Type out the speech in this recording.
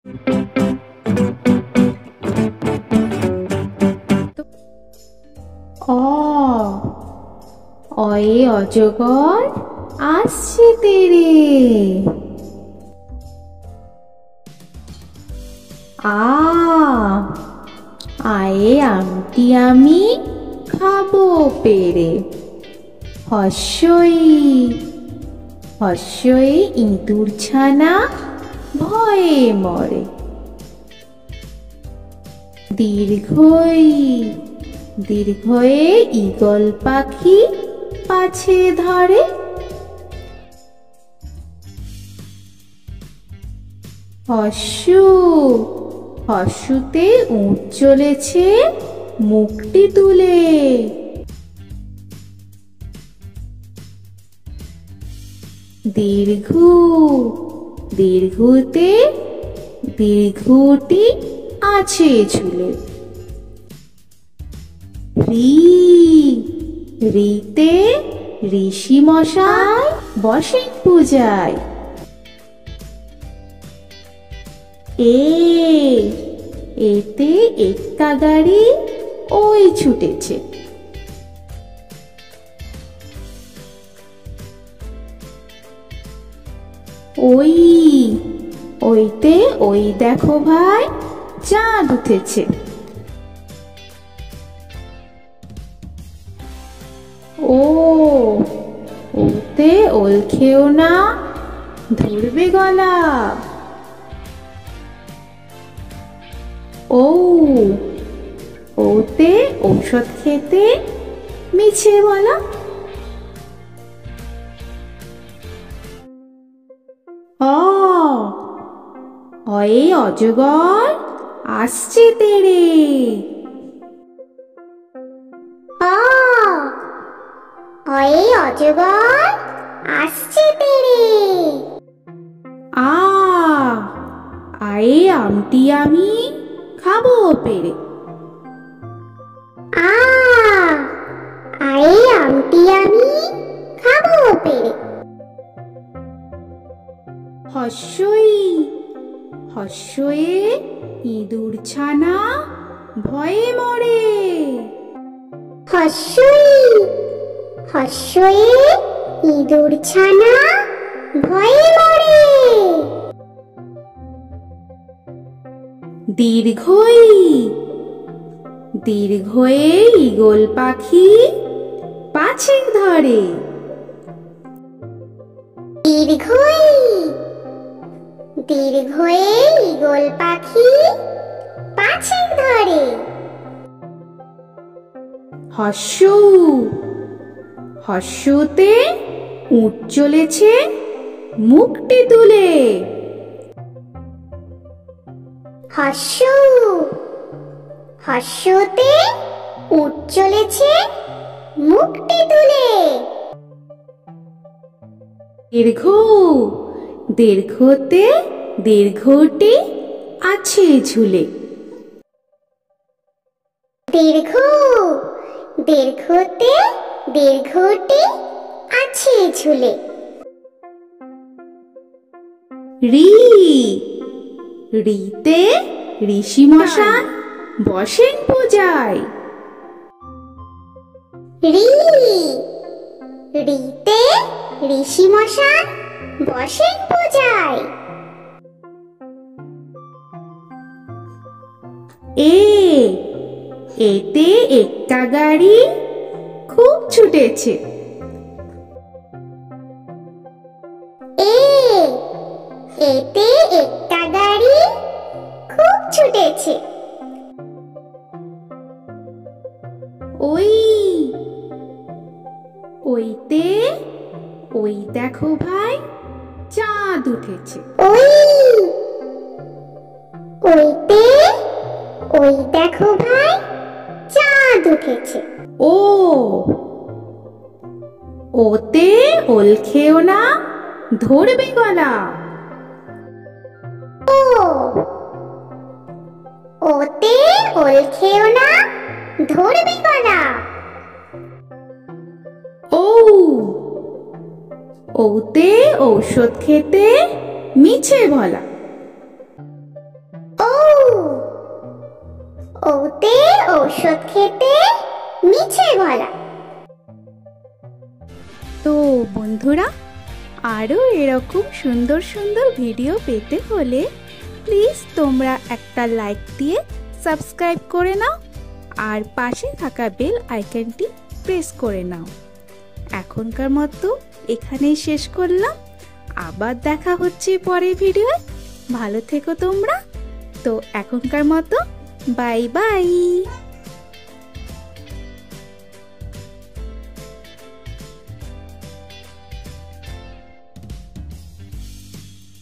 অ অয়ে অজগর আসছে তেরে। আ আয়ে আমটি আমি খাবো পেরে। হস্যই হস্যই ইঁদুর ছানা ভয়ে মরে। দীর্ঘই দীর্ঘয়ে ঈগল পাখি পাছে ধরে। হস্যু হস্যুতে উট চলেছে মুখটি তুলে। দীর্ঘু দীর্ঘুতে দীর্ঘটি আছে ঝুলে। রি রিতে ঋষি মশাই বসেন পূজায়। এতে এক্কা গাড়ি ওই ছুটেছে। ওই ওইতে ওই দেখো ভাই চাঁদ উঠেছে। ও ওতে ওল খেও না ধরবে গলা। ও ওতে ঔষধ খেতে মিছে বলা। অয়ে অজগর আসছে তেরে। অয়ে অজগর আসছে তেরে। আয়ে আমটি আমি খাবো পেরে। আয়ে আমটি আমি খাবো পেরে। হস্যই হস্যয়ে ইঁদুর ছানা ভয়ে মরে। হস্যই হস্যয়ে ইঁদুর ছানা ভয়ে মরে। দীর্ঘই দীর্ঘয়ে ঈগল পাখি পাছে ধরে। দীর্ঘই দীর্ঘয়ে ঈগল পাখি পাছে ধরে। হস্যু হস্যুতে উট চলেছে মুখটি তুলে। হস্যু হস্যুতে উট চলেছে মুখটি তুলে। দীর্ঘ দীর্ঘতে দীর্ঘটি আছে ঝুলে। দীর্ঘ দীর্ঘতে দীর্ঘটি আছে ঝুলে। রি রিতে ঋষি মশাই বসেন পূজায়। রি রিতে ঋষি মশাই বসেন পূজায়। এতে একটা গাড়ি খুব ছুটেছে। এতে একটা গাড়ি খুব ছুটেছে। ওই ওইতে ওই দেখো ভাই চাঁদ উঠেছে। ওইতে ওই দেখো ভাই চাঁদ উঠেছে। ওতে ওল খেও না ধরবে গলা। ওতে ওল খেও না ধরবে গলা। ওতে ঔষধ খেতে মিছে বলা। ওতে ঔষধ খেতে মিছে বলা। তো বন্ধুরা, আরও এরকম সুন্দর সুন্দর ভিডিও পেতে হলে প্লিজ তোমরা একটা লাইক দিয়ে সাবস্ক্রাইব করে নাও আর পাশে থাকা বেল আইকনটি প্রেস করে নাও। এখনকার মতো এখানেই শেষ করলাম, আবার দেখা হচ্ছে পরের ভিডিওয়। ভালো থেকো তোমরা। তো এখনকার মতো বাই বাই।